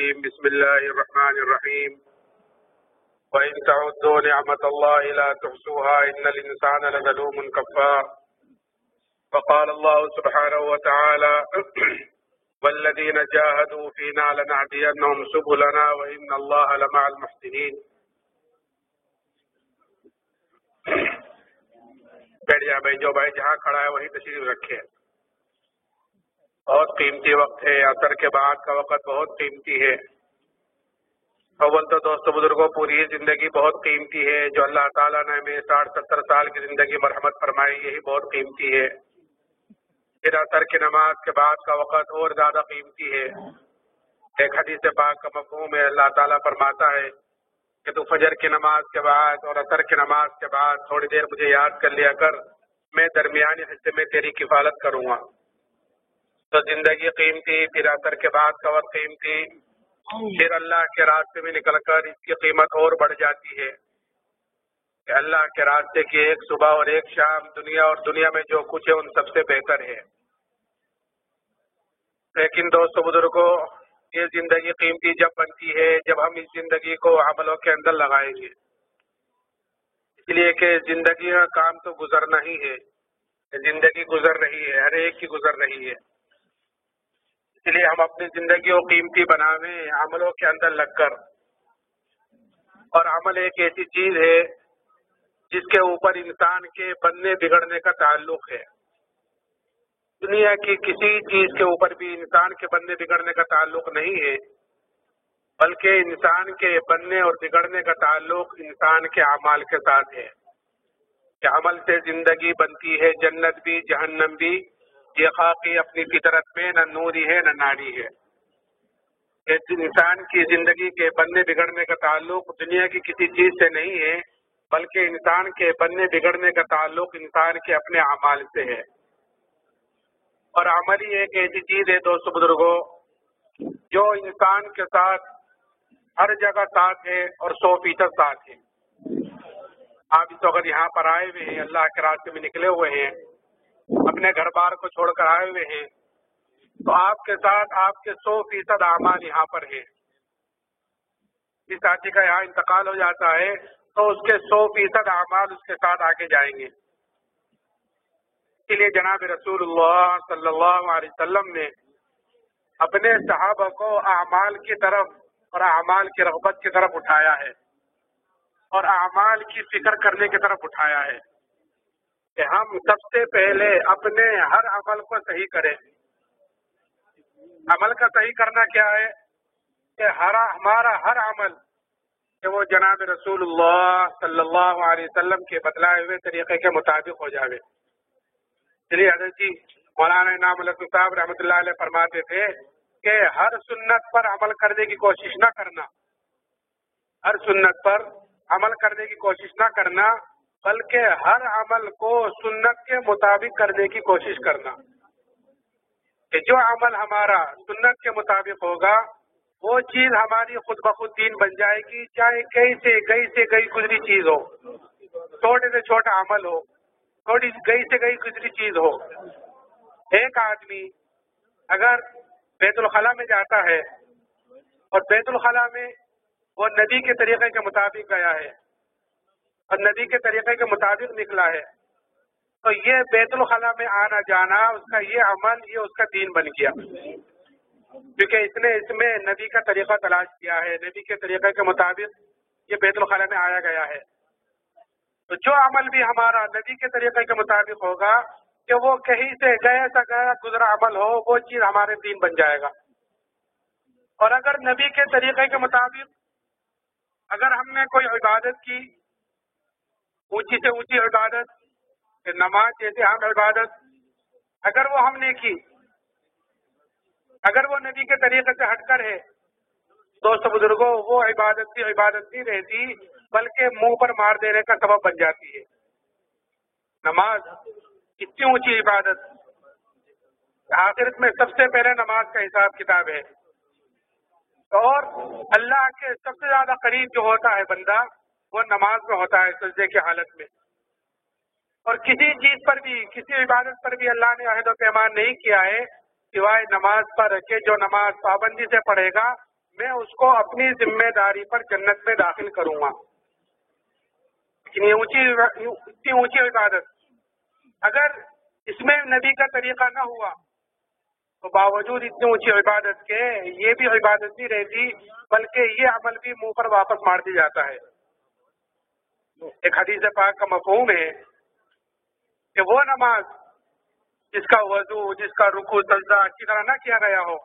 بسم الله الرحمن الرحيم وإن تعدوا نعمة الله لا تحصوها إن الإنسان لظلوم كفار وقال الله سبحانه وتعالى والذين جاهدوا فينا لنهدينهم سبلنا وإن الله لمع المحسنين. بیٹھ جائے بھائی، جو بھائی جہاں کھڑا ہے وہیں تشریف رکھے. بہت قیمتی وقت ہے، عصر کے بعد کا وقت بہت قیمتی ہے. اول تو دوستو بزرگوں، پوری زندگی بہت قیمتی ہے. جو اللہ تعالیٰ نے ہمیں 60-70 سال کی زندگی مرحمت فرمائی، یہی بہت قیمتی ہے. پھر عصر کی نماز کے بعد کا وقت اور زیادہ قیمتی ہے. ایک حدیث پاک کا مفہوم ہے، اللہ تعالیٰ فرماتا ہے کہ تو فجر کی نماز کے بعد اور عصر کی نماز کے بعد تھوڑی دیر مجھے یاد کر لیا کر، میں درمیانی حصے میں تیری کفالت کروں گا. تو زندگی قیمتی، پھر عصر کے بعد کا وقت قیمتی، پھر اللہ کے راستے میں نکل کر اس کی قیمت اور بڑھ جاتی ہے کہ اللہ کے راستے کی ایک صبح اور ایک شام دنیا اور دنیا میں جو کچھ ہے ان سب سے بہتر ہے. لیکن دوستو بزرگوں، یہ زندگی قیمتی جب بنتی ہے جب ہم اس زندگی کو عملوں کے اندر لگائیں گے. اس لیے کہ زندگی کا کام تو گزرنا ہی ہے، زندگی گزر رہی ہے، ہر ایک کی گزر رہی ہے. اس لیے ہم اپنی زندگی کو قیمتی بناویں عملوں کے اندر لگ کر. اور عمل ایک ایسی چیز ہے جس کے اوپر انسان کے بننے بگڑنے کا تعلق ہے. دنیا کی کسی چیز کے اوپر بھی انسان کے بننے بگڑنے کا تعلق نہیں ہے، بلکہ انسان کے بننے اور بگڑنے کا تعلق انسان کے اعمال کے ساتھ ہے. کہ عمل سے زندگی بنتی ہے، جنت بھی جہنم بھی. یہ خاکی اپنی فطرت میں نہ نوری ہے نہ ناری ہے. انسان کی زندگی کے بننے بگڑنے کا تعلق دنیا کی کسی چیز سے نہیں ہے، بلکہ انسان کے بننے بگڑنے کا تعلق انسان کے اپنے اعمال سے ہے. اور عمل ہی ایک ایسی چیز ہے دوستو بزرگوں جو انسان کے ساتھ ہر جگہ ساتھ ہے اور 100% ساتھ ہے. آپ اس وقت یہاں پر آئے ہوئے ہیں، اللہ کے راستے میں نکلے ہوئے ہیں، اپنے گھر بار کو چھوڑ کر آئے ہوئے ہیں، تو آپ کے ساتھ آپ کے 100% اعمال یہاں پر ہیں. جس ساتھی کا یہاں انتقال ہو جاتا ہے تو اس کے 100% اعمال اس کے ساتھ آگے جائیں گے. اس لیے جناب رسول اللہ صلی اللہ علیہ وسلم نے اپنے صحابہ کو اعمال کی طرف اور اعمال کی رغبت کی طرف اٹھایا ہے اور اعمال کی فکر کرنے کی طرف اٹھایا ہے کہ ہم سب سے پہلے اپنے ہر عمل کو صحیح کریں. عمل کا صحیح کرنا کیا ہے کہ ہمارا ہر عمل کہ وہ جناب رسول اللہ صلی اللہ علیہ وسلم کے بتلائے ہوئے طریقے کے مطابق ہو جاوے. اس لیے حضرت جی مولانا انعام الحق صاحب رحمۃ اللہ علیہ فرماتے تھے کہ ہر سنت پر عمل کرنے کی کوشش نہ کرنا، ہر سنت پر عمل کرنے کی کوشش نہ کرنا، بلکہ ہر عمل کو سنت کے مطابق کرنے کی کوشش کرنا. کہ جو عمل ہمارا سنت کے مطابق ہوگا وہ چیز ہماری خود بخود دین بن جائے گی، چاہے کئی سے گئی گزری چیز ہو، چھوٹے سے چھوٹا عمل ہو، تھوڑی گئی سے گئی گزری چیز ہو. ایک آدمی اگر بیت الخلاء میں جاتا ہے اور بیت الخلاء میں وہ نبی کے طریقے کے مطابق گیا ہے اور نبی کے طریقے کے مطابق نکلا ہے، تو یہ بیت الخلاء میں آنا جانا اس کا یہ عمل یہ اس کا دین بن گیا، کیونکہ اس نے اس میں نبی کا طریقہ تلاش کیا ہے، نبی کے طریقے کے مطابق یہ بیت الخلاء میں آیا گیا ہے. تو جو عمل بھی ہمارا نبی کے طریقے کے مطابق ہوگا کہ وہ کہیں سے گیا گزرا عمل ہو، وہ چیز ہمارے دین بن جائے گا. اور اگر نبی کے طریقے کے مطابق اگر ہم نے کوئی عبادت کی، اونچی سے اونچی عبادت، کہ نماز جیسے ہم عبادت اگر وہ ہم نے کی، اگر وہ نبی کے طریقے سے ہٹ کر ہے، دوست بزرگوں وہ عبادت نہیں رہتی بلکہ منہ پر مار دینے کا سبب بن جاتی ہے. نماز اتنی اونچی عبادت، آخرت میں سب سے پہلے نماز کا حساب کتاب ہے. اور اللہ کے سب سے زیادہ قریب جو ہوتا ہے بندہ وہ نماز میں ہوتا ہے، سجدے کی حالت میں. اور کسی چیز پر بھی، کسی عبادت پر بھی اللہ نے عہد و پیمان نہیں کیا ہے سوائے نماز پر کہ جو نماز پابندی سے پڑھے گا میں اس کو اپنی ذمہ داری پر جنت میں داخل کروں گا. اتنی اونچی عبادت اگر اس میں نبی کا طریقہ نہ ہوا تو باوجود اتنی اونچی عبادت کے یہ بھی عبادت نہیں رہتی بلکہ یہ عمل بھی منہ پر واپس مار دی جاتا ہے. ایک حدیث پاک کا مفہوم ہے کہ وہ نماز جس کا وضو جس کا رکوع سجدہ اچھی طرح نہ کیا گیا ہو.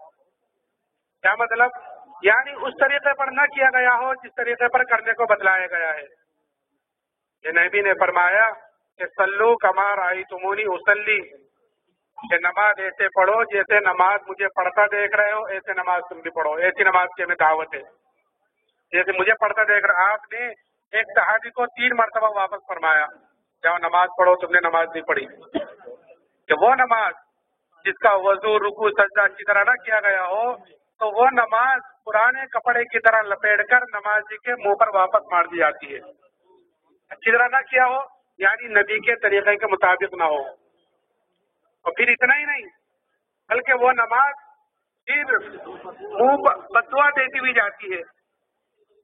کیا مطلب؟ یعنی اس طریقے پر نہ کیا گیا ہو جس طریقے پر کرنے کو بتلایا گیا ہے. یہ نبی نے فرمایا کہ صلو کما رأیتمونی اصلی، کہ نماز ایسے پڑھو جیسے نماز مجھے پڑھتا دیکھ رہے ہو، ایسے نماز تم بھی پڑھو. ایسی نماز کی ہمیں دعوت ہے جیسے مجھے پڑھتا دیکھ رہا. آپ نے ایک صحابی کو 3 مرتبہ واپس فرمایا جاؤ نماز پڑھو، تم نے نماز نہیں پڑھی. کہ وہ نماز جس کا وضو رکوع سجدہ اچھی طرح نہ کیا گیا ہو تو وہ نماز پرانے کپڑے کی طرح لپیٹ کر نمازی کے منہ پر واپس مار دی جاتی ہے. اچھی طرح نہ کیا ہو یعنی نبی کے طریقے کے مطابق نہ ہو. اور پھر اتنا ہی نہیں بلکہ وہ نماز پھر منہ بددعا دیتی ہوئی جاتی ہے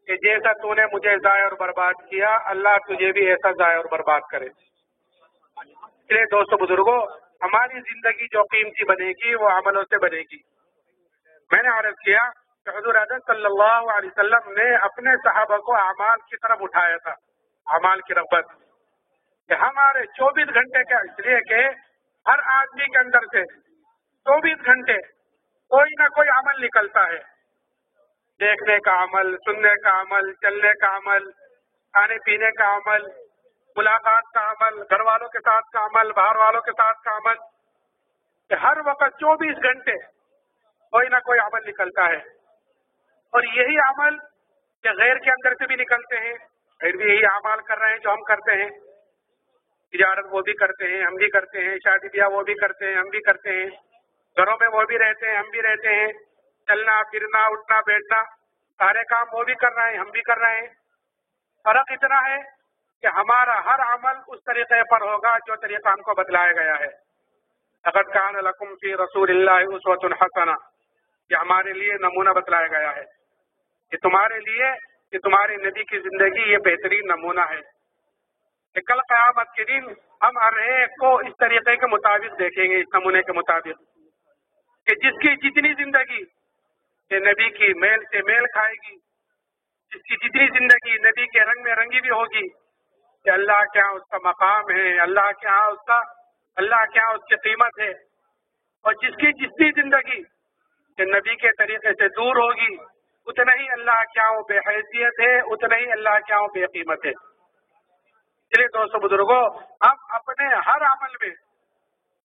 کہ جیسا تو نے مجھے ضائع اور برباد کیا اللہ تجھے بھی ایسا ضائع اور برباد کرے. اس لیے دوستو بزرگوں، ہماری زندگی جو قیمتی بنے گی وہ عملوں سے بنے گی. میں نے عرض کیا کہ حضور اعظم صلی اللہ علیہ وسلم نے اپنے صحابہ کو اعمال کی طرف اٹھایا تھا، اعمال کی رغبت، کہ ہمارے 24 گھنٹے کا، اس لیے کہ ہر آدمی کے اندر سے 24 گھنٹے کوئی نہ کوئی عمل نکلتا ہے. دیکھنے کا عمل، سننے کا عمل، چلنے کا عمل، کھانے پینے کا عمل، ملاقات کا عمل، گھر والوں کے ساتھ کا عمل، باہر والوں کے ساتھ کا عمل، کہ ہر وقت 24 گھنٹے کوئی نہ کوئی عمل نکلتا ہے. اور یہی عمل کہ غیر کے اندر سے بھی نکلتے ہیں، غیر بھی یہی اعمال کر رہے ہیں جو ہم کرتے ہیں. تجارت وہ بھی کرتے ہیں، ہم بھی کرتے ہیں. شادی بیاہ وہ بھی کرتے ہیں، ہم بھی کرتے ہیں. گھروں میں وہ بھی رہتے ہیں، ہم بھی رہتے ہیں. چلنا پھرنا اٹھنا بیٹھنا سارے کام وہ بھی کر رہے ہیں، ہم بھی کر رہے ہیں. فرق اتنا ہے کہ ہمارا ہر عمل اس طریقے پر ہوگا جو طریقہ ہم کو بتلایا گیا ہے. لقد کان لکم فی رسول اللہ اسوۃ حسنہ، یہ ہمارے لیے نمونہ بتلایا گیا ہے. یہ تمہارے لیے، یہ تمہارے نبی کی زندگی یہ بہترین نمونہ ہے کہ کل قیامت کے دن ہم ہر ایک کو اس طریقے کے مطابق دیکھیں گے، اس نمونے کے مطابق، کہ جس کی جتنی زندگی کہ نبی کی میل سے میل کھائے گی، جس کی جتنی زندگی نبی کے رنگ میں رنگی بھی ہوگی، کہ اللہ کے ہاں اس کا مقام ہے، اللہ کے ہاں اس کی قیمت ہے. اور جس کی جتنی زندگی کہ نبی کے طریقے سے دور ہوگی اتنا ہی اللہ کے ہاں وہ بے حیثیت ہے، اتنا ہی اللہ کے ہاں وہ بے قیمت ہے. اس لیے دوستو بزرگوں، ہم اپنے ہر عمل میں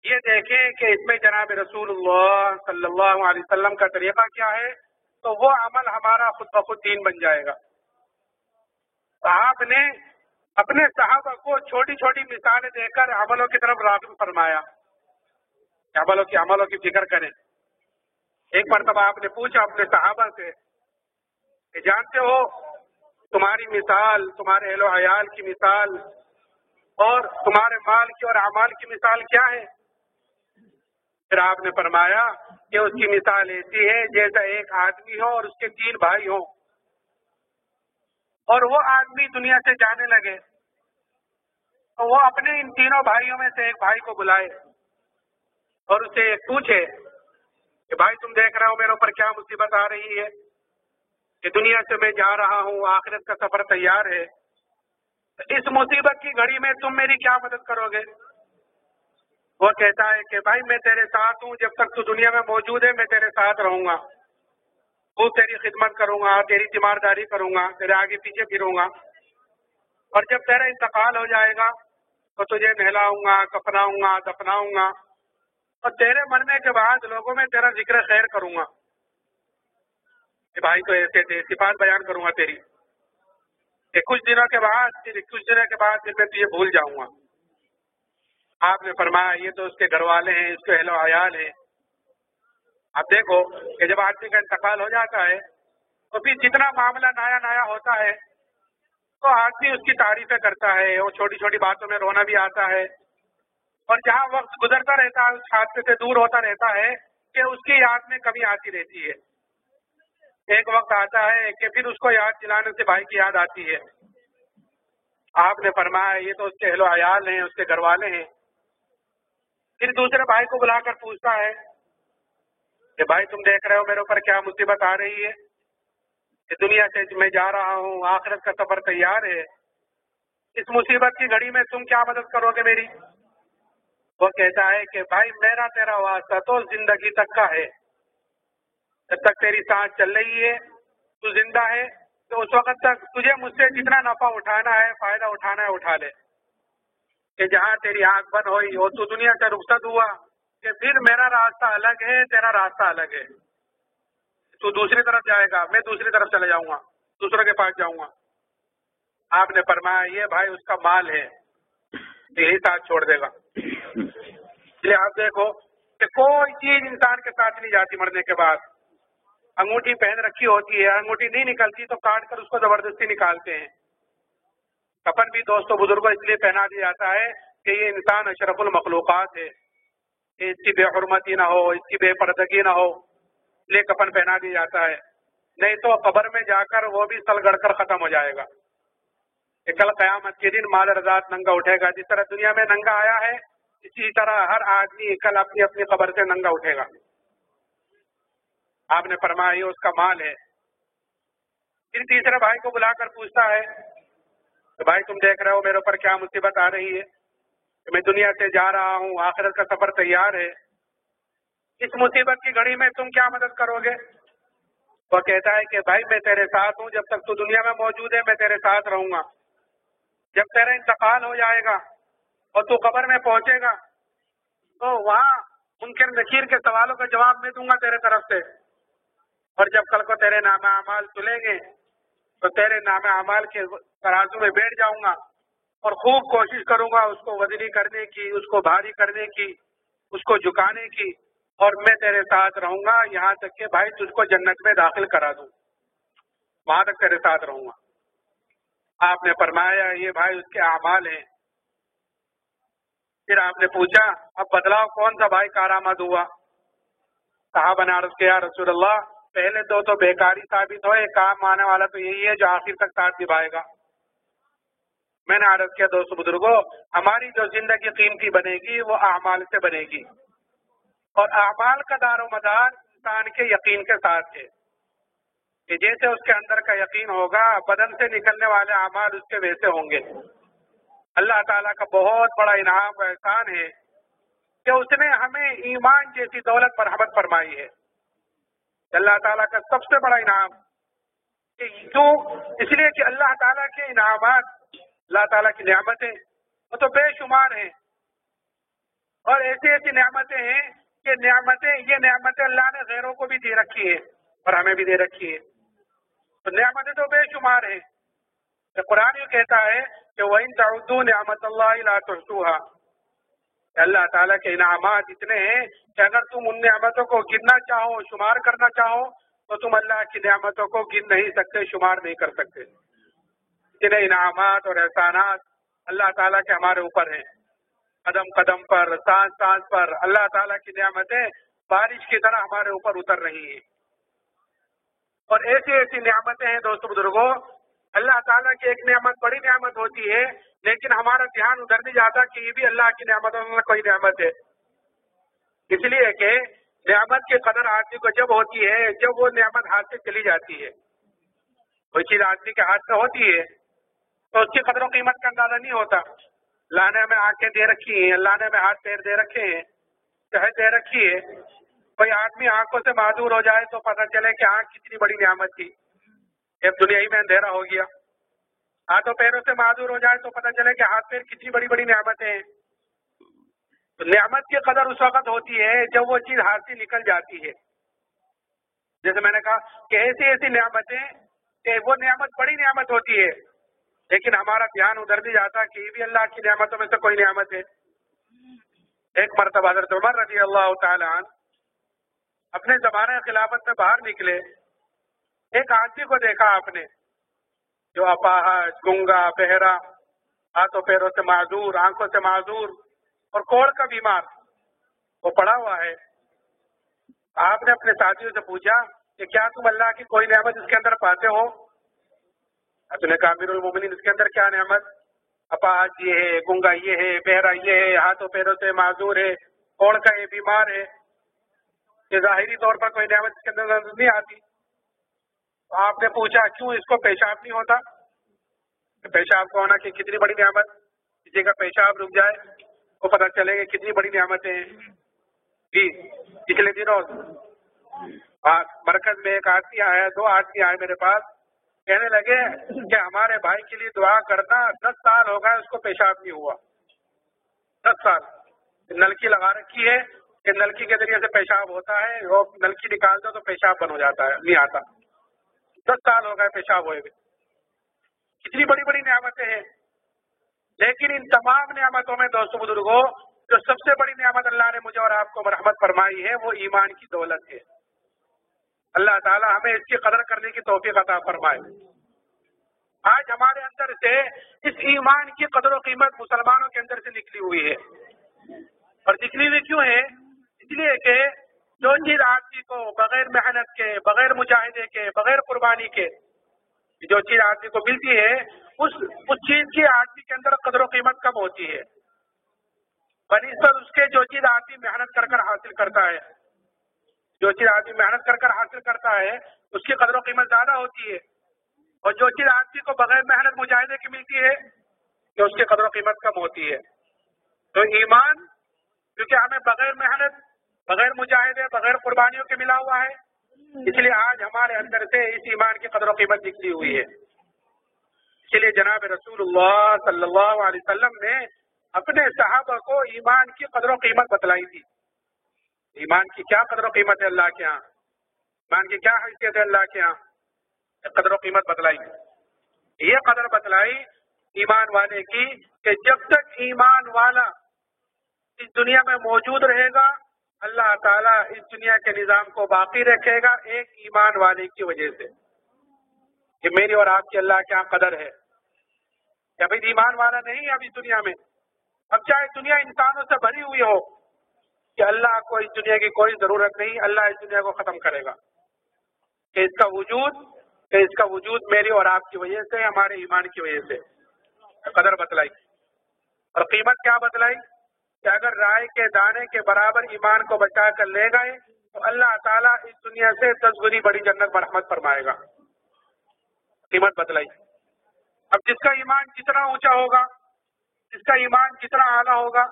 یہ دیکھیں کہ اس میں جناب رسول اللہ صلی اللہ علیہ وسلم کا طریقہ کیا ہے، تو وہ عمل ہمارا خود بخود دین بن جائے گا. آپ نے اپنے صحابہ کو چھوٹی چھوٹی مثالیں دے کر عملوں کی طرف راغب فرمایا کہ عملوں کی فکر کریں. ایک مرتبہ آپ نے پوچھا اپنے صحابہ سے کہ جانتے ہو تمہاری مثال، تمہارے اہل و عیال کی مثال اور تمہارے مال کی اور اعمال کی مثال کیا ہے؟ پھر آپ نے فرمایا کہ اس کی مثال ایسی ہے جیسا ایک آدمی ہو اور اس کے 3 بھائی ہوں، اور وہ آدمی دنیا سے جانے لگے تو وہ اپنے ان تینوں بھائیوں میں سے ایک بھائی کو بلائے اور اسے پوچھے کہ بھائی تم دیکھ رہے ہو میرے اوپر کیا مصیبت آ رہی ہے کہ دنیا سے میں جا رہا ہوں، آخرت کا سفر تیار ہے، اس مصیبت کی گھڑی میں تم میری کیا مدد کرو گے؟ وہ کہتا ہے کہ بھائی میں تیرے ساتھ ہوں، جب تک تو دنیا میں موجود ہے میں تیرے ساتھ رہوں گا، خوب تیری خدمت کروں گا، تیری تیمارداری کروں گا، تیرے آگے پیچھے پھروں گا، اور جب تیرا انتقال ہو جائے گا تو تجھے نہلاؤں گا، کفناؤں گا، دفناؤں گا، اور تیرے مرنے کے بعد لوگوں میں تیرا ذکر خیر کروں گا. کہ بھائی تو ایسے تھے، صفات بیان کروں گا تیری کہ کچھ دنوں کے بعد پھر میں تجھے بھول جاؤں گا. آپ نے فرمایا یہ تو اس کے گھر والے ہیں، اس کے اہل و عیال ہیں. اب دیکھو کہ جب آدمی کا انتقال ہو جاتا ہے تو پھر جتنا معاملہ نیا نیا ہوتا ہے تو آدمی اس کی تعریفیں کرتا ہے، وہ چھوٹی چھوٹی باتوں میں رونا بھی آتا ہے، اور جہاں وقت گزرتا رہتا ہے اس حادثے سے دور ہوتا رہتا ہے کہ اس کی یاد میں کمی آتی رہتی ہے. ایک وقت آتا ہے کہ پھر اس کو یاد دلانے سے بھائی کی یاد آتی ہے. آپ نے فرمایا یہ تو اس کے اہل و عیال ہیں، اس کے گھر والے ہیں. پھر دوسرے بھائی کو بلا کر پوچھتا ہے کہ بھائی تم دیکھ رہے ہو میرے اوپر کیا مصیبت آ رہی ہے، کہ دنیا سے میں جا رہا ہوں، آخرت کا سفر تیار ہے، اس مصیبت کی گھڑی میں تم کیا مدد کرو گے میری؟ وہ کہتا ہے کہ بھائی میرا تیرا واسطہ تو زندگی تک کا ہے، جب تک تیری سانس چل رہی ہے، تو زندہ ہے، تو اس وقت تک تجھے مجھ سے جتنا نفع اٹھانا ہے، فائدہ اٹھانا ہے، اٹھا لے. کہ جہاں تیری آنکھ بند ہوئی اور تو دنیا سے رخصت ہوا کہ پھر میرا راستہ الگ ہے، تیرا راستہ الگ ہے. تو دوسری طرف جائے گا، میں دوسری طرف چلے جاؤں گا، دوسروں کے پاس جاؤں گا. آپ نے فرمایا یہ بھائی اس کا مال ہے، یہی ساتھ چھوڑ دے گا. اس لیے آپ دیکھو کہ کوئی چیز انسان کے ساتھ نہیں جاتی مرنے کے بعد. انگوٹھی پہن رکھی ہوتی ہے، انگوٹھی نہیں نکلتی تو کاٹ کر اس کو زبردستی نکالتے ہیں. کفن بھی دوستوں بزرگوں اس لیے پہنا دیا جاتا ہے کہ یہ انسان اشرف المخلوقات ہے، کہ اس کی بے حرمتی نہ ہو، اس کی بے پردگی نہ ہو، اس لیے کفن پہنا دیا جاتا ہے. نہیں تو قبر میں جا کر وہ بھی سل گڑ کر ختم ہو جائے گا. کہ کل قیامت کے دن مال رضات ننگا اٹھے گا. جس طرح دنیا میں ننگا آیا ہے، اسی طرح ہر آدمی کل اپنی اپنی قبر سے ننگا اٹھے گا. آپ نے فرمایا یہ اس کا مال ہے. پھر تیسرے بھائی کو بلا کر پوچھتا ہے کہ بھائی تم دیکھ رہے ہو میرے اوپر کیا مصیبت آ رہی ہے، کہ میں دنیا سے جا رہا ہوں، آخرت کا سفر تیار ہے، اس مصیبت کی گھڑی میں تم کیا مدد کرو گے؟ وہ کہتا ہے کہ بھائی میں تیرے ساتھ ہوں، جب تک تو دنیا میں موجود ہے میں تیرے ساتھ رہوں گا. جب تیرا انتقال ہو جائے گا اور تو قبر میں پہنچے گا تو وہاں منکر نکیر کے سوالوں کا جواب میں دوں گا تیرے طرف سے. اور جب کل کو تیرے نام اعمال تلیں گے تو تیرے نام اعمال کے ترازو میں بیٹھ جاؤں گا اور خوب کوشش کروں گا اس کو وزنی کرنے کی، اس کو بھاری کرنے کی، اس کو جھکانے کی، اور میں تیرے ساتھ رہوں گا یہاں تک کہ بھائی تجھ کو جنت میں داخل کرا دوں، وہاں تک تیرے ساتھ رہوں گا. آپ نے فرمایا یہ بھائی اس کے اعمال ہیں. پھر آپ نے پوچھا اب بدلاؤ کون سا بھائی کارآمد ہوا؟ صحابہ نے عرض کیا رسول اللہ پہلے دو تو بیکاری ثابت ہوئے، کام آنے والا تو یہی ہے جو آخر تک ساتھ نبھائے گا. میں نے عرض کیا دوست بزرگوں ہماری جو زندگی قیمتی بنے گی وہ اعمال سے بنے گی، اور اعمال کا دار و مدار انسان کے یقین کے ساتھ ہے. کہ جیسے اس کے اندر کا یقین ہوگا بدن سے نکلنے والے اعمال اس کے ویسے ہوں گے. اللہ تعالیٰ کا بہت بڑا انعام و احسان ہے کہ اس نے ہمیں ایمان جیسی دولت مرحمت فرمائی ہے. اللہ تعالیٰ کا سب سے بڑا انعام کہ کیوں؟ اس لیے کہ اللہ تعالیٰ کے انعامات، اللہ تعالیٰ کی نعمتیں وہ تو بے شمار ہیں، اور ایسی ایسی نعمتیں ہیں کہ یہ نعمتیں اللہ نے غیروں کو بھی دے رکھی ہے اور ہمیں بھی دے رکھی ہے. تو نعمتیں تو بے شمار ہیں. تو قرآن یہ کہتا ہے کہ وَإِن تَعُدُّوا نِعْمَتَ اللَّهِ لَا تُحْصُوهَا. اللہ تعالیٰ کے انعامات اتنے ہیں کہ اگر تم ان نعمتوں کو گننا چاہو، شمار کرنا چاہو تو تم اللہ کی نعمتوں کو گن نہیں سکتے، شمار نہیں کر سکتے. اتنے انعامات اور احسانات اللہ تعالیٰ کے ہمارے اوپر ہیں. قدم قدم پر، سانس سانس پر اللہ تعالیٰ کی نعمتیں بارش کی طرح ہمارے اوپر اتر رہی ہیں. اور ایسی ایسی نعمتیں ہیں دوست بزرگوں، اللہ تعالیٰ کی ایک نعمت بڑی نعمت ہوتی ہے لیکن ہمارا دھیان ادھر نہیں جاتا کہ یہ بھی اللہ کی نعمتوں میں کوئی نعمت ہے. اس لیے کہ نعمت کی قدر آدمی کو جب ہوتی ہے جب وہ نعمت ہاتھ سے چلی جاتی ہے. کوئی چیز آدمی کے ہاتھ میں ہوتی ہے تو اس کی قدر و قیمت کا اندازہ نہیں ہوتا. اللہ نے ہمیں آنکھیں دے رکھی ہیں، اللہ نے ہمیں ہاتھ پیر دے رکھے ہیں، صحت دے رکھی ہے. کوئی آدمی آنکھوں سے معذور ہو جائے تو پتہ چلے کہ آنکھ کتنی بڑی نعمت تھی، اب دنیا ہی میں اندھیرا ہو گیا. ہاتھوں پیروں سے معذور ہو جائے تو پتہ چلے کہ ہاتھ پیر کتنی بڑی بڑی نعمتیں ہیں. تو نعمت کی قدر اس وقت ہوتی ہے جب وہ چیز ہاتھ سے نکل جاتی ہے. جیسے میں نے کہا کہ ایسی ایسی نعمتیں کہ وہ نعمت بڑی نعمت ہوتی ہے لیکن ہمارا دھیان ادھر نہیں جاتا کہ یہ بھی اللہ کی نعمتوں میں سے کوئی نعمت ہے. ایک مرتبہ حضرت عمر رضی اللہ تعالیٰ عنہ اپنے زمانے خلافت میں باہر نکلے. ایک آدمی کو دیکھا آپ نے جو اپاہج، گنگا، بہرا، ہاتھوں پیروں سے معذور، آنکھوں سے معذور اور کوڑ کا بیمار، وہ پڑا ہوا ہے. آپ نے اپنے ساتھیوں سے پوچھا کہ کیا تم اللہ کی کوئی نعمت اس کے اندر پاتے ہو؟ تو نے کہا امیر المومنین اس کے اندر کیا نعمت؟ اپاہج یہ ہے، گنگا یہ ہے، بہرا یہ ہے، ہاتھوں پیروں سے معذور ہے، اوڑ کا یہ بیمار ہے، کہ ظاہری طور پر کوئی نعمت اس کے اندر نظر نہیں آتی۔ تو آپ نے پوچھا کیوں اس کو پیشاب نہیں ہوتا؟ کہ پیشاب کو ہونا کہ کتنی بڑی نعمت، کسی کا پیشاب رک جائے تو پتہ چلے گا کتنی بڑی نعمتیں ہیں۔ جی پچھلے دنوں مرکز میں ایک آدمی آیا، 2 آدمی آئے میرے پاس، کہنے لگے کہ ہمارے بھائی کے لیے دعا کرنا، 10 سال ہو گئے اس کو پیشاب نہیں ہوا، 10 سال نلکی لگا رکھی ہے کہ نلکی کے ذریعے سے پیشاب ہوتا ہے، وہ نلکی نکال دو تو پیشاب بند ہو جاتا ہے، نہیں آتا، 10 سال ہو گئے پیشاب ہوئے ہوئے۔ کتنی بڑی بڑی نعمتیں ہیں، لیکن ان تمام نعمتوں میں دوستو بزرگوں جو سب سے بڑی نعمت اللہ نے مجھے اور آپ کو مرحمت فرمائی ہے وہ ایمان کی دولت ہے۔ اللہ تعالی ہمیں اس کی قدر کرنے کی توفیق عطا فرمائے۔ آج ہمارے اندر سے اس ایمان کی قدر و قیمت مسلمانوں کے اندر سے نکلی ہوئی ہے، اور نکلی ہوئی کیوں ہے؟ اس لیے کہ جو چیز آدمی کو بغیر محنت کے، بغیر مجاہدے کے، بغیر قربانی کے جو چیز آدمی کو ملتی ہے اس چیز کی آدمی کے اندر قدر و قیمت کم ہوتی ہے بنسبت اس کے جو چیز آدمی محنت کر کر حاصل کرتا ہے۔ جو چیز آدمی محنت کر کر حاصل کرتا ہے اس کی قدر و قیمت زیادہ ہوتی ہے، اور جو چیز آدمی کو بغیر محنت مجاہدے کی ملتی ہے کہ اس کی قدر و قیمت کم ہوتی ہے۔ تو ایمان کیونکہ ہمیں بغیر محنت، بغیر مجاہدے، بغیر قربانیوں کے ملا ہوا ہے، اس لیے آج ہمارے اندر سے اس ایمان کی قدر و قیمت نکلی ہوئی ہے۔ اس لیے جناب رسول اللہ صلی اللہ علیہ وسلم نے اپنے صحابہ کو ایمان کی قدر و قیمت بتلائی تھی۔ ایمان کی کیا قدر و قیمت ہے اللہ کے ہاں، ایمان کی کیا حیثیت ہے اللہ کے ہاں، قدر و قیمت بتلائی۔ یہ قدر بتلائی ایمان والے کی کہ جب تک ایمان والا اس دنیا میں موجود رہے گا اللہ تعالیٰ اس دنیا کے نظام کو باقی رکھے گا ایک ایمان والے کی وجہ سے، کہ میری اور آپ کی اللہ کے یہاں قدر ہے کہ ابھی ایمان والا نہیں ہے اب اس دنیا میں۔ اب چاہے دنیا انسانوں سے بھری ہوئی ہو کہ اللہ کو اس دنیا کی کوئی ضرورت نہیں، اللہ اس دنیا کو ختم کرے گا، کہ اس کا وجود میری اور آپ کی وجہ سے، ہمارے ایمان کی وجہ سے۔ قدر بتلائی اور قیمت کیا بتلائی کہ اگر رائے کے دانے کے برابر ایمان کو بچا کر لے گئے تو اللہ تعالیٰ اس دنیا سے 10 گنی بڑی جنت برحمت فرمائے گا۔ قیمت بتلائی۔ اب جس کا ایمان جتنا اونچا ہوگا، جس کا ایمان جتنا اعلیٰ ہوگا،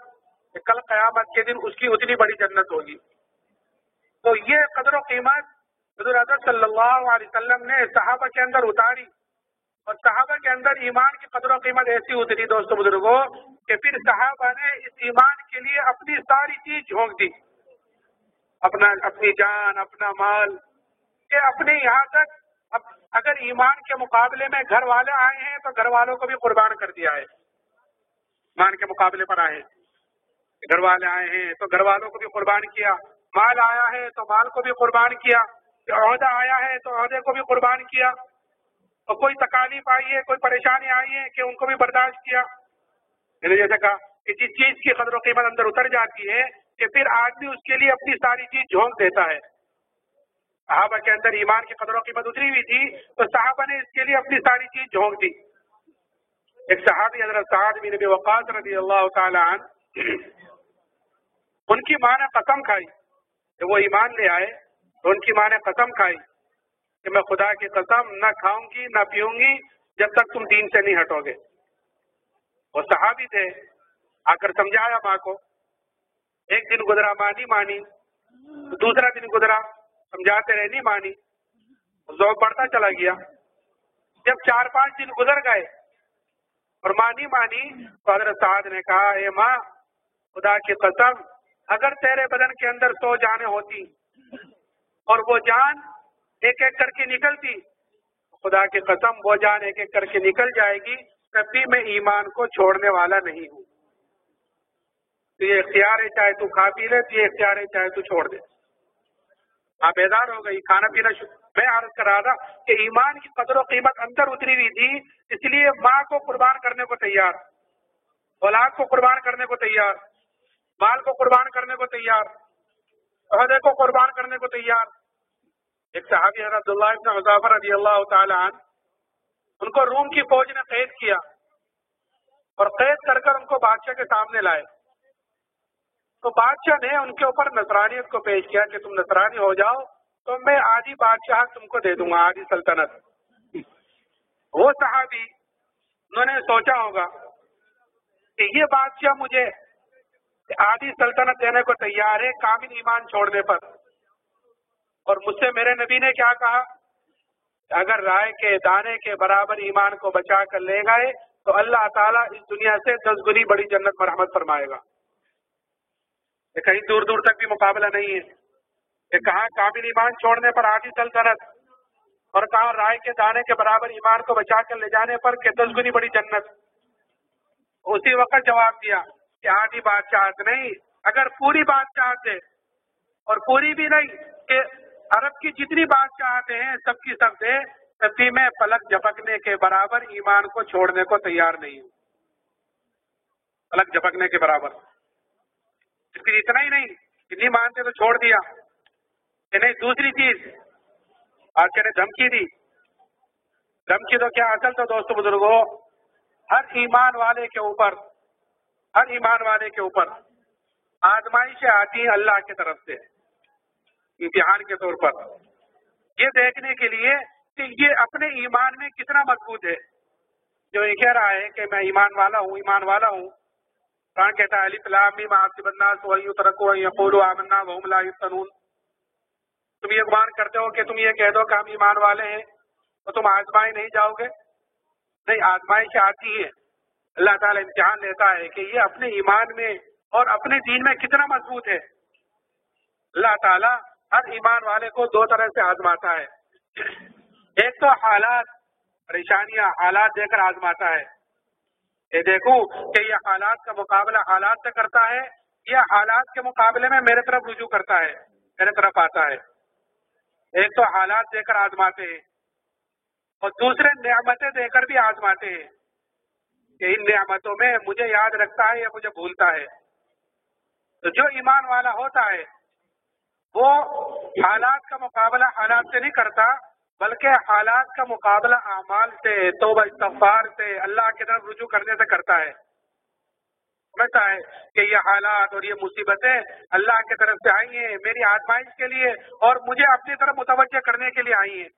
کہ کل قیامت کے دن اس کی اتنی بڑی جنت ہوگی۔ تو یہ قدر و قیمت حضور اعظم صلی اللہ علیہ وسلم نے صحابہ کے اندر اتاری، اور صحابہ کے اندر ایمان کی قدر و قیمت ایسی اتری دوستو بزرگوں کہ پھر صحابہ نے اس ایمان کے لیے اپنی ساری چیز جھونک دی، اپنی جان، اپنا مال، کہ اپنے یہاں تک اگر ایمان کے مقابلے میں گھر والے آئے ہیں تو گھر والوں کو بھی قربان کر دیا ہے۔ ایمان کے مقابلے پر آئے ہیں، گھر والے آئے ہیں تو گھر والوں کو بھی قربان کیا، مال آیا ہے تو مال کو بھی قربان کیا، عہدہ آیا ہے تو عہدے کو بھی قربان کیا، اور کوئی تکالیف آئی ہے، کوئی پریشانی آئی ہے کہ ان کو بھی برداشت کیا۔ میں نے جیسے کہا کہ جس چیز کی قدر و قیمت اندر اتر جاتی ہے کہ پھر آدمی اس کے لیے اپنی ساری چیز جھونک دیتا ہے۔ صحابہ کے اندر ایمان کی قدر و قیمت اتری ہوئی تھی تو صحابہ نے اس کے لیے اپنی ساری چیز جھونک دی۔ ایک صحابی حضرت سعد بن ابی وقاص رضی اللہ تعالی عنہ، ان کی ماں نے قسم کھائی کہ وہ ایمان لے آئے، تو ان کی ماں نے قسم کھائی کہ میں خدا کی قسم نہ کھاؤں گی نہ پیوں گی جب تک تم دین سے نہیں ہٹو گے۔ وہ صحابی تھے، آ کر سمجھایا ماں کو، ایک دن گزرا ماں نہیں مانی، دوسرا دن گزرا سمجھاتے رہے نہیں مانی، ذوق بڑھتا چلا گیا۔ جب 4-5 دن گزر گئے اور ماں نہیں مانی تو حضرت سعد نے کہا اے ماں خدا کی قسم اگر تیرے بدن کے اندر 100 جانیں ہوتی اور وہ جان ایک ایک کر کے نکلتی، خدا کی قسم وہ جان ایک ایک کر کے نکل جائے گی، تب بھی میں ایمان کو چھوڑنے والا نہیں ہوں۔ تو یہ اختیار ہے، چاہے تو کھا پی لے، تو یہ اختیار ہے چاہے تو چھوڑ دے۔ آپ بیدار ہو گئی، کھانا پینا میں عرض کر رہا تھا کہ ایمان کی قدر و قیمت اندر اتری ہوئی تھی، اس لیے ماں کو قربان کرنے کو تیار، اولاد کو قربان کرنے کو تیار، مال کو قربان کرنے کو تیار، عہدے کو قربان کرنے کو تیار، ایک صحابی حضرت عبداللہ ابن حذافہ رضی اللہ تعالی عنہ، ان کو روم کی فوج نے قید کیا اور قید کر کر ان کو بادشاہ کے سامنے لائے. تو بادشاہ نے ان کے اوپر نصرانیت کو پیش کیا کہ تم نصرانی ہو جاؤ تو میں آدھی بادشاہ تم کو دے دوں گا، آدھی سلطنت. وہ صحابی انہوں نے سوچا ہوگا کہ یہ بادشاہ مجھے آدھی سلطنت دینے کو تیار ہے کامل ایمان چھوڑنے پر، اور مجھ سے میرے نبی نے کیا کہا کہ اگر رائے کے دانے کے برابر ایمان کو بچا کر لے گئے تو اللہ تعالیٰ اس دنیا سے 10 گنی بڑی جنت مرحمت فرمائے گا. یہ کہیں دور دور تک بھی مقابلہ نہیں ہے کہ کہاں کامل ایمان چھوڑنے پر آدھی سلطنت اور کہاں رائے کے دانے کے برابر ایمان کو بچا کر لے جانے پر کہ 10 گنی بڑی جنت. اسی وقت جواب دیا کہ آدھی بادشاہت نہیں، اگر پوری بادشاہت ہے اور پوری بھی نہیں کہ عرب کی جتنی بادشاہتیں ہیں سب کی سب دے تب بھی میں پلک جھپکنے کے برابر ایمان کو چھوڑنے کو تیار نہیں ہوں. پلک جھپکنے کے برابر. پھر اتنا ہی نہیں، اتنی مانتے تو چھوڑ دیا کہ نہیں. دوسری چیز بادشاہ نے دھمکی دی. دھمکی تو کیا، اصل تو دوستو بزرگوں ہر ایمان والے کے اوپر آزمائشیں آتی ہیں اللہ کی طرف سے امتحان کے طور پر، یہ دیکھنے کے لیے کہ یہ اپنے ایمان میں کتنا مضبوط ہے. جو یہ کہہ رہا ہے کہ میں ایمان والا ہوں، قرآن کہتا ہے الف لام میم حسب الناس ان یترکوا ان یقولوا آمنا وهم لا یفتنون. تم یہ گمان کرتے ہو کہ تم یہ کہہ دو کہ ہم ایمان والے ہیں تو تم آزمائے نہیں جاؤ گے. نہیں، آزمائش آتی ہے، اللہ تعالیٰ امتحان لیتا ہے کہ یہ اپنے ایمان میں اور اپنے دین میں کتنا مضبوط ہے. اللہ تعالیٰ ہر ایمان والے کو دو طرح سے آزماتا ہے. ایک تو حالات، پریشانیاں، حالات دے کر آزماتا ہے کہ دیکھوں کہ یہ حالات کا مقابلہ حالات سے کرتا ہے یا حالات کے مقابلے میں میرے طرف رجوع کرتا ہے، میرے طرف آتا ہے. ایک تو حالات دے کر آزماتے ہیں اور دوسرے نعمتیں دے کر بھی آزماتے ہیں کہ ان نعمتوں میں مجھے یاد رکھتا ہے یا مجھے بھولتا ہے. تو جو ایمان والا ہوتا ہے وہ حالات کا مقابلہ حالات سے نہیں کرتا بلکہ حالات کا مقابلہ اعمال سے، توبہ استغفار سے، اللہ کی طرف رجوع کرنے سے کرتا ہے. سمجھتا ہے کہ یہ حالات اور یہ مصیبتیں اللہ کی طرف سے آئی ہیں میری آزمائش کے لیے اور مجھے اپنی طرف متوجہ کرنے کے لیے آئی ہیں،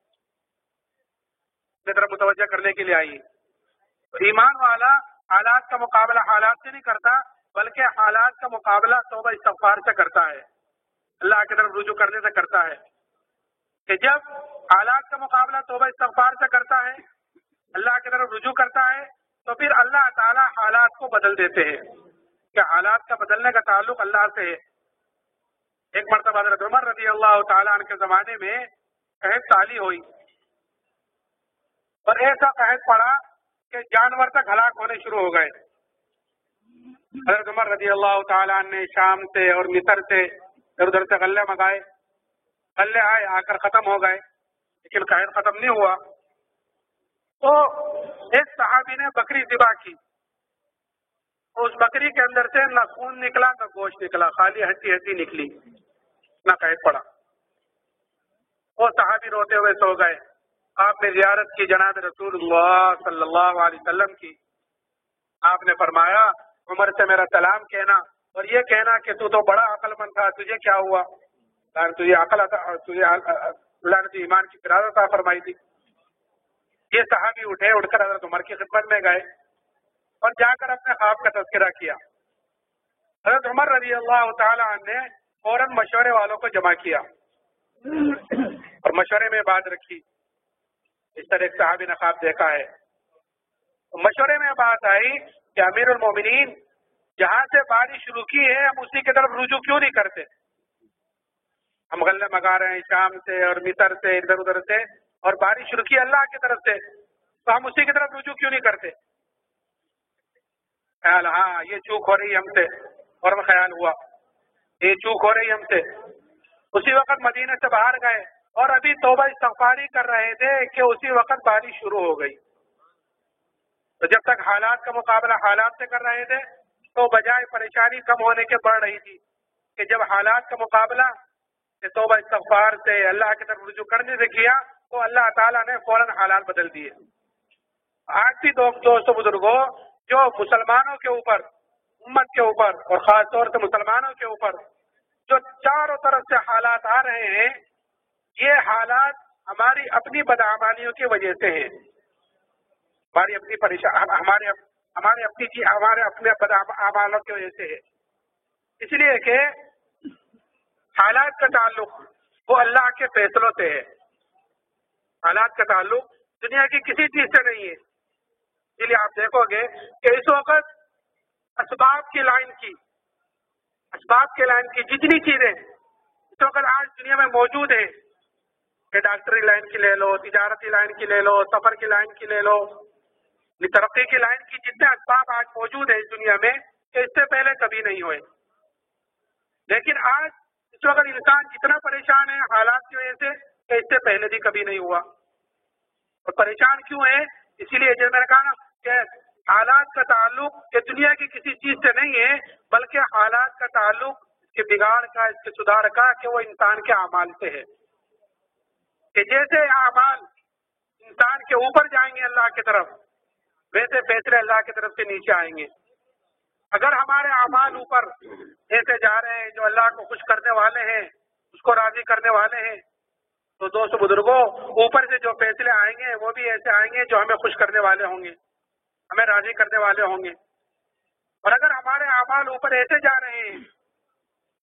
تو ایمان والا حالات کا مقابلہ حالات سے نہیں کرتا بلکہ حالات کا مقابلہ توبہ استغفار سے کرتا ہے، اللہ کی طرف رجوع کرنے سے کرتا ہے. کہ جب حالات کا مقابلہ توبہ استغفار سے کرتا ہے، اللہ کی طرف رجوع کرتا ہے تو پھر اللہ تعالی حالات کو بدل دیتے ہیں کہ حالات کا بدلنے کا تعلق اللہ سے ہے. ایک مرتبہ حضرت عمر رضی اللہ تعالیٰ عنہ کے زمانے میں قحط سالی ہوئی اور ایسا قحط پڑا کہ جانور تک ہلاک ہونے شروع ہو گئے. حضرت عمر رضی اللہ تعالیٰ عنہ نے شام سے اور مصر سے ادھر ادھر سے غلے منگائے، غلے آئے، آ کر ختم ہو گئے لیکن قحط ختم نہیں ہوا. تو ایک صحابی نے بکری ذبح کی، اس بکری کے اندر سے نہ خون نکلا نہ گوشت نکلا، خالی ہڈی نکلی، نہ قحط پڑا. وہ صحابی روتے ہوئے سو گئے. آپ نے زیارت کی جناب رسول اللہ صلی اللہ علیہ وسلم کی. آپ نے فرمایا عمر سے میرا سلام کہنا اور یہ کہنا کہ تو بڑا عقل مند تھا، تجھے کیا ہوا؟ تجھے اللہ نے ایمان کی قرارت عطا فرمائی تھی. یہ صحابی اٹھ کر حضرت عمر کی خدمت میں گئے اور جا کر اپنے خواب کا تذکرہ کیا. حضرت عمر رضی اللہ تعالی عنہ نے فوراً مشورے والوں کو جمع کیا اور مشورے میں بات رکھی. اس طرح ایک صحابی نے خواب دیکھا ہے. مشورے میں بات آئی کہ امیر المومنین جہاں سے بارش شروع کی ہے ہم اسی کی طرف رجوع کیوں نہیں کرتے؟ ہم غلے منگا رہے ہیں شام سے اور مصر سے ادھر ادھر سے اور بارش شروع کی اللہ کی طرف سے، تو ہم اسی کی طرف رجوع کیوں نہیں کرتے؟ خیال ہاں یہ چوک ہو رہی ہم سے، اور میں خیال ہوا یہ چوک ہو رہی ہم سے. اسی وقت مدینے سے باہر گئے اور ابھی توبہ استغفاری کر رہے تھے کہ اسی وقت بارش شروع ہو گئی. تو جب تک حالات کا مقابلہ حالات سے کر رہے تھے تو بجائے پریشانی کم ہونے کے بڑھ رہی تھی کہ جب حالات کا مقابلہ کہ توبہ استغفار سے اللہ کی طرف رجوع کرنے سے کیا تو اللہ تعالیٰ نے فوراً حالات بدل دیے. آج بھی دوستوں بزرگوں جو مسلمانوں کے اوپر، امت کے اوپر اور خاص طور سے مسلمانوں کے اوپر جو چاروں طرف سے حالات آ رہے ہیں، یہ حالات ہماری اپنی بدعمالیوں کی وجہ سے ہیں، ہماری اپنی ہمارے اپنے بدعمالوں کی وجہ سے ہے. اس لیے کہ حالات کا تعلق وہ اللہ کے فیصلوں سے ہے. حالات کا تعلق دنیا کی کسی چیز سے نہیں ہے. اس لیے آپ دیکھو گے کہ اس وقت اسباب کی لائن کی جتنی چیزیں اس وقت آج دنیا میں موجود ہیں، کہ ڈاکٹری لائن کی لے لو، تجارتی لائن کی لے لو، سفر کی لائن کی لے لو، ترقی کی لائن کی جتنے اسباب آج موجود ہیں اس دنیا میں کہ اس سے پہلے کبھی نہیں ہوئے. لیکن آج اس وقت انسان جتنا پریشان ہے حالات کی وجہ سے کہ اس سے پہلے بھی کبھی نہیں ہوا. اور پریشان کیوں ہے؟ اسی لیے جو میں نے کہا نا کہ حالات کا تعلق کہ دنیا کی کسی چیز سے نہیں ہے، بلکہ حالات کا تعلق اس کے بگاڑ کا، اس کے سدھار کا، کہ وہ انسان کے اعمال سے ہے. کہ جیسے اعمال انسان کے اوپر جائیں گے اللہ کی طرف، ویسے فیصلے اللہ کی طرف سے نیچے آئیں گے. اگر ہمارے اعمال اوپر ایسے جا رہے ہیں جو اللہ کو خوش کرنے والے ہیں، اس کو راضی کرنے والے ہیں، تو دوستو بزرگوں اوپر سے جو فیصلے آئیں گے وہ بھی ایسے آئیں گے جو ہمیں خوش کرنے والے ہوں گے، ہمیں راضی کرنے والے ہوں گے. اور اگر ہمارے اعمال اوپر ایسے جا رہے ہیں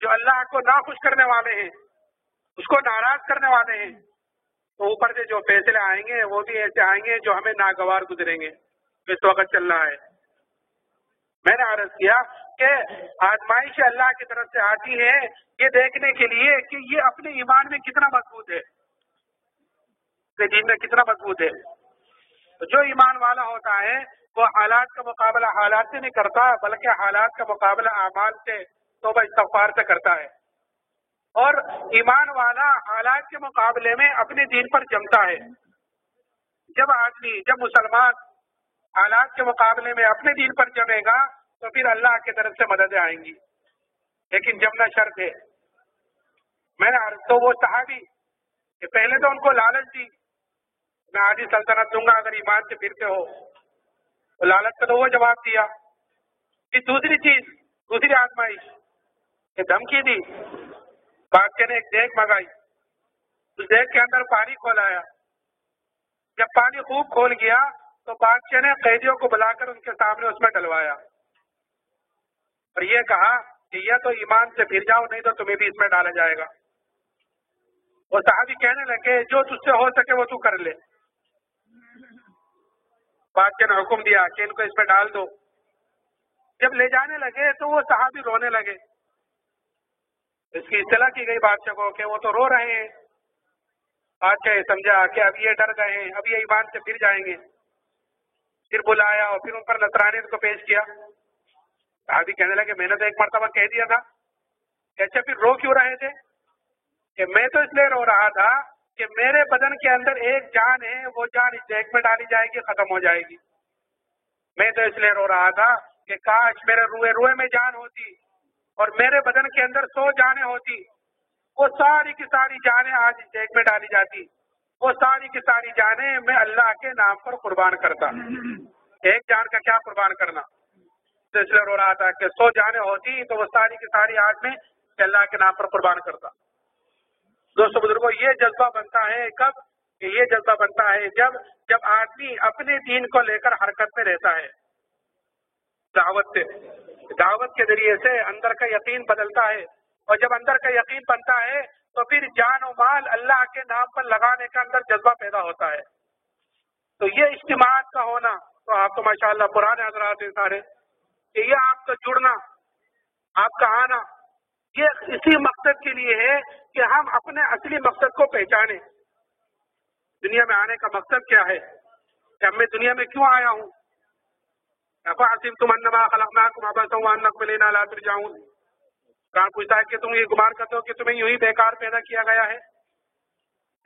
جو اللہ کو ناخوش کرنے والے ہیں، اس کو ناراض کرنے والے ہیں، تو اوپر سے جو فیصلے آئیں گے وہ بھی ایسے آئیں گے جو ہمیں ناگوار گزریں گے. اس وقت چل رہا ہے. میں نے عرض کیا کہ آزمائش اللہ کی طرف سے آتی ہے یہ دیکھنے کے لیے کہ یہ اپنے ایمان میں کتنا مضبوط ہے، کہ دین میں کتنا مضبوط ہے. تو جو ایمان والا ہوتا ہے وہ حالات کا مقابلہ حالات سے نہیں کرتا، بلکہ حالات کا مقابلہ اعمال سے، توبہ استغفار سے کرتا ہے. اور ایمان والا حالات کے مقابلے میں اپنے دین پر جمتا ہے. جب مسلمان حالات کے مقابلے میں اپنے دین پر جمے گا تو پھر اللہ کی طرف سے مددیں آئیں گی. لیکن جمنا شرط ہے. میں نے تو وہ صحابی کہ پہلے تو ان کو لالچ دی، میں آدھی سلطنت دوں گا اگر ایمان سے پھرتے ہو، تو لالچ کا تو وہ جواب دیا. پھر دوسری آزمائش کہ دھمکی دی. بادشاہ نے ایک دیگ منگائی، اس دیگ کے اندر پانی کھولایا. جب پانی خوب کھول گیا تو بادشاہ نے قیدیوں کو بلا کر ان کے سامنے اس میں ڈلوایا اور یہ کہا کہ یہ تو ایمان سے پھر جاؤ، نہیں تو تمہیں بھی اس میں ڈالا جائے گا. وہ صحابی کہنے لگے جو تجھ سے ہو سکے وہ تو کر لے. بادشاہ نے حکم دیا کہ ان کو اس میں ڈال دو. جب لے جانے لگے تو وہ صحابی رونے لگے. اس کی اطلاع کی گئی بادشاہ کو کہ وہ تو رو رہے ہیں. بادشاہ سمجھا کہ اب یہ ڈر گئے ہیں، اب یہ ایمان سے پھر جائیں گے. پھر بلایا اور پھر ان پر نصرانیت کو پیش کیا. صحابی کہنے لگے میں نے تو ایک مرتبہ کہہ دیا تھا. کہ اچھا پھر رو کیوں رہے تھے؟ کہ میں تو اس لیے رو رہا تھا کہ میرے بدن کے اندر ایک جان ہے، وہ جان اس دیگ میں ڈالی جائے گی، ختم ہو جائے گی. میں تو اس لیے رو رہا تھا کہ کاش میرے روئے میں جان ہوتی اور میرے بدن کے اندر 100 جانیں ہوتی، وہ ساری کی ساری جانیں آج اس دیگ میں ڈالی جاتی، وہ ساری کی ساری جانیں میں اللہ کے نام پر قربان کرتا. ایک جان کا کیا قربان کرنا. تو اس لیے رو رہا تھا کہ 100 جانیں ہوتی تو وہ ساری کی ساری آج میں اللہ کے نام پر قربان کرتا. دوستو بزرگوں یہ جذبہ بنتا ہے کب؟ کہ یہ جذبہ بنتا ہے جب آدمی اپنے دین کو لے کر حرکت میں رہتا ہے. دعوت کے ذریعے سے اندر کا یقین بدلتا ہے، اور جب اندر کا یقین بنتا ہے تو پھر جان و مال اللہ کے نام پر لگانے کا اندر جذبہ پیدا ہوتا ہے. تو یہ اجتماعات کا ہونا، تو آپ تو ماشاءاللہ پرانے حضرات ہیں سارے، کہ یہ آپ کا جڑنا، آپ کا آنا، یہ اسی مقصد کے لیے ہے کہ ہم اپنے اصلی مقصد کو پہچانیں. دنیا میں آنے کا مقصد کیا ہے؟ کہ میں دنیا میں کیوں آیا ہوں؟ افحسبتم انما خلقناکم عبثا وانکم الینا لا ترجعون. کہاں پوچھتا ہے کہ تم یہ گمان کرتے ہو کہ تمہیں یوں ہی بیکار پیدا کیا گیا ہے؟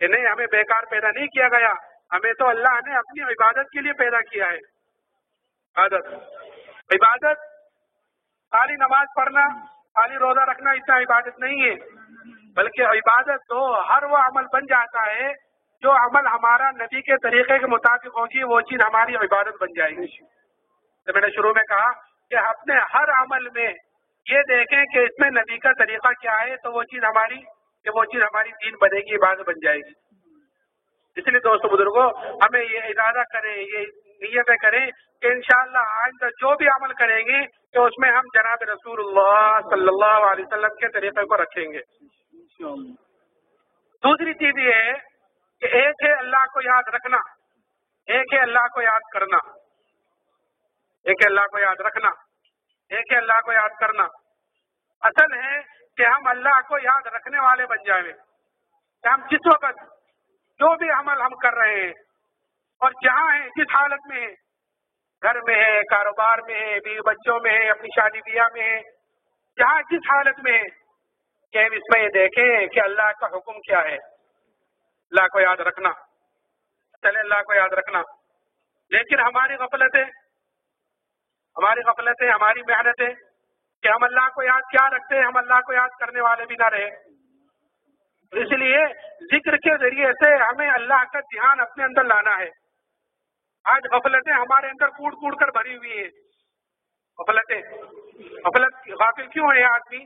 کہ نہیں، ہمیں بیکار پیدا نہیں کیا گیا، ہمیں تو اللہ نے اپنی عبادت کے لیے پیدا کیا ہے. عبادت خالی نماز پڑھنا، خالی روزہ رکھنا اتنا عبادت نہیں ہے. بلکہ عبادت تو ہر وہ عمل بن جاتا ہے جو عمل ہمارا نبی کے طریقے کے مطابق ہوگی، وہ چیز ہماری عبادت بن جائے گی۔ تو میں نے شروع میں کہا کہ اپنے ہر عمل میں یہ دیکھیں کہ اس میں نبی کا طریقہ کیا ہے، تو وہ چیز ہماری دین بنے گی، عبادت بن جائے گی۔ اس لیے دوستو بزرگوں، ہمیں یہ ارادہ کریں، یہ نیتیں کریں کہ انشاءاللہ آئندہ جو بھی عمل کریں گے تو اس میں ہم جناب رسول اللہ صلی اللہ علیہ وسلم کے طریقے کو رکھیں گے۔ دوسری چیز یہ ہے کہ ایک ہے اللہ کو یاد رکھنا، ایک ہے اللہ کو یاد کرنا، ایک ہے اللہ کو یاد رکھنا، ایک ہے اللہ کو یاد کرنا۔ اصل ہے کہ ہم اللہ کو یاد رکھنے والے بن جائیں کہ ہم جس وقت جو بھی عمل ہم کر رہے ہیں اور جہاں ہیں، جس حالت میں ہیں، گھر میں ہے، کاروبار میں ہے، بیوی بچوں میں ہے، اپنی شادی بیاہ میں ہے، جہاں جس حالت میں ہے، کہ ہم اس میں یہ دیکھیں کہ اللہ کا حکم کیا ہے، اللہ کو یاد رکھنا، چلے اللہ کو یاد رکھنا۔ لیکن ہماری غفلتیں، ہماری محنتیں کہ ہم اللہ کو یاد کیا رکھتے ہیں، ہم اللہ کو یاد کرنے والے بھی نہ رہے۔ اس لیے ذکر کے ذریعے سے ہمیں اللہ کا دھیان اپنے اندر لانا ہے۔ آج غفلتیں ہمارے اندر کوڑ کوڑ کر بھری ہوئی ہیں۔ غافل کیوں ہے آدمی؟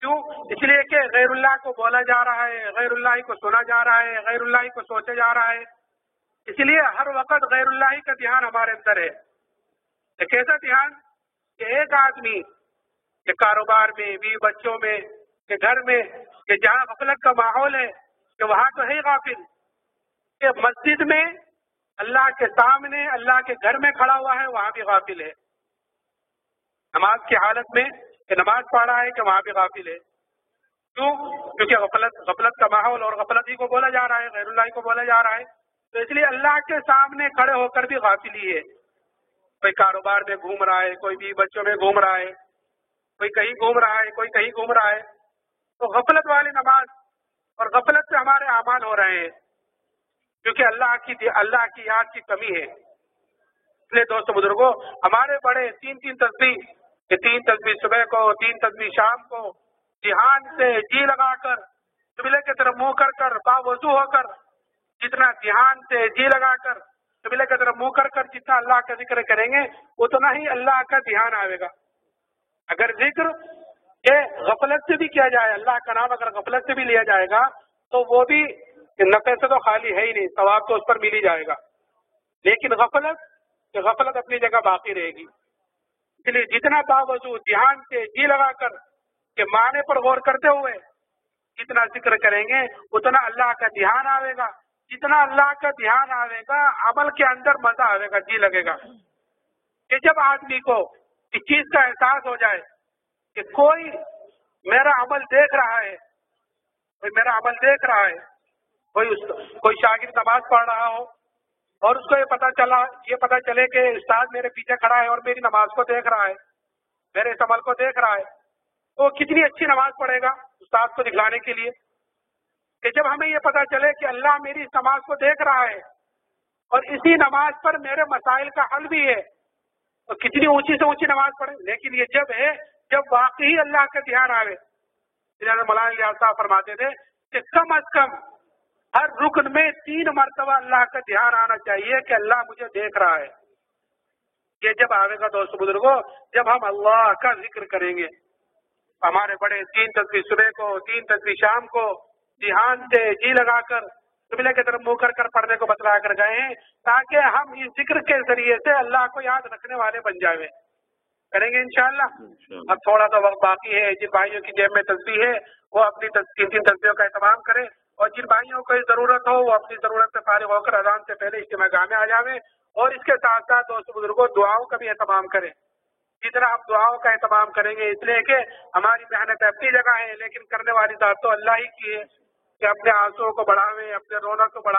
کیوں؟ اس لیے کہ غیر اللہ کو بولا جا رہا ہے، غیر اللہ کو سنا جا رہا ہے، غیر اللہ کو سوچا جا رہا ہے۔ اس لیے ہر وقت غیر اللہ کا دھیان ہمارے اندر ہے۔ ایک ایسا دھیان کہ ایک آدمی کہ کاروبار میں، بیوی بچوں میں، کہ گھر میں، کہ جہاں غفلت کا ماحول ہے کہ وہاں تو ہے غافل، کہ مسجد میں اللہ کے سامنے، اللہ کے گھر میں کھڑا ہوا ہے، وہاں بھی غافل ہے۔ نماز کی حالت میں کہ نماز پڑھا ہے کہ وہاں بھی غافل ہے۔ کیوں؟ کیونکہ غفلت کا ماحول، اور غفلت ہی کو بولا جا رہا ہے، غیر اللہ کو بولا جا رہا ہے۔ تو اس لیے اللہ کے سامنے کھڑے ہو کر بھی غافل ہی ہے۔ کوئی کاروبار میں گھوم رہا ہے، کوئی بھی بچوں میں گھوم رہا ہے، کوئی کہیں گھوم رہا ہے، کوئی کہیں گھوم رہا ہے۔ تو غفلت والی نماز اور غفلت سے ہمارے اعمال ہو رہے ہیں، کیونکہ اللہ کی یاد کی کمی ہے۔ اس لیے دوستو بزرگوں، ہمارے بڑے تین تسبیح، کہ 3 تسبیح صبح کو، 3 تسبیح شام کو، دھیان سے جی لگا کر، قبلے کی طرف منہ کر کر، باوضو ہو کر، جتنا دھیان سے جی لگا کر، قبلے کی طرف منہ کر کر جتنا اللہ کا ذکر کریں گے، اتنا ہی اللہ کا دھیان آئے گا۔ اگر ذکر کہ غفلت سے بھی کیا جائے، اللہ کا نام اگر غفلت سے بھی لیا جائے گا تو وہ بھی نفع سے تو خالی ہے ہی نہیں، ثواب تو اس پر مل ہی جائے گا۔ لیکن غفلت اپنی جگہ باقی رہے گی۔ اس لیے جتنا باوضو دھیان سے جی لگا کر کہ معنی پر غور کرتے ہوئے جتنا ذکر کریں گے، اتنا اللہ کا دھیان آئے گا۔ جتنا اللہ کا دھیان آئے گا، عمل کے اندر مزہ آئے گا، جی لگے گا۔ کہ جب آدمی کو اس چیز کا احساس ہو جائے کہ کوئی میرا عمل دیکھ رہا ہے، کوئی شاگرد نماز پڑھ رہا ہو اور اس کو یہ پتا چلے کہ استاد میرے پیچھے کھڑا ہے اور میری نماز کو دیکھ رہا ہے، میرے اس عمل کو دیکھ رہا ہے، تو کتنی اچھی نماز پڑھے گا استاد کو دکھلانے کے لیے۔ کہ جب ہمیں یہ پتا چلے کہ اللہ میری اس نماز کو دیکھ رہا ہے اور اسی نماز پر میرے مسائل کا حل بھی ہے، تو کتنی اونچی سے اونچی نماز پڑھے۔ لیکن یہ جب واقعی اللہ کا دھیان آئے۔ مولانا الیاس صاحب فرماتے تھے کہ کم از کم ہر رکن میں 3 مرتبہ اللہ کا دھیان آنا چاہیے کہ اللہ مجھے دیکھ رہا ہے۔ یہ جب آئے گا دوست بزرگوں، جب ہم اللہ کا ذکر کریں گے۔ ہمارے بڑے 3 تسبیح صبح کو، 3 تسبیح شام کو دھیان سے جی لگا کر قبلے کی طرف منہ کر کر پڑھنے کو بتلا کر گئے ہیں، تاکہ ہم اس ذکر کے ذریعے سے اللہ کو یاد رکھنے والے بن جائیں۔ کریں گے انشاءاللہ۔ اب تھوڑا سا وقت باقی ہے، جن بھائیوں کی جیب میں تسبیح ہے وہ اپنی 3 تسبیحوں کا اہتمام کریں، اور جن بھائیوں کو ضرورت ہو وہ اپنی ضرورت سے فارغ ہو کر اذان سے پہلے اجتماع گاہ میں آ جائیں، اور اس کے ساتھ ساتھ دوست بزرگوں دعاؤں کا بھی اہتمام کریں۔ جتنا ہم دعاؤں کا اہتمام کریں گے، اس لیے کہ ہماری محنت اپنی جگہ ہے، لیکن کرنے والی ذات تو اللہ ہی کی ہے، کہ اپنے آنسوؤں کو بڑھاویں، اپنے رونق کو بڑھاویں۔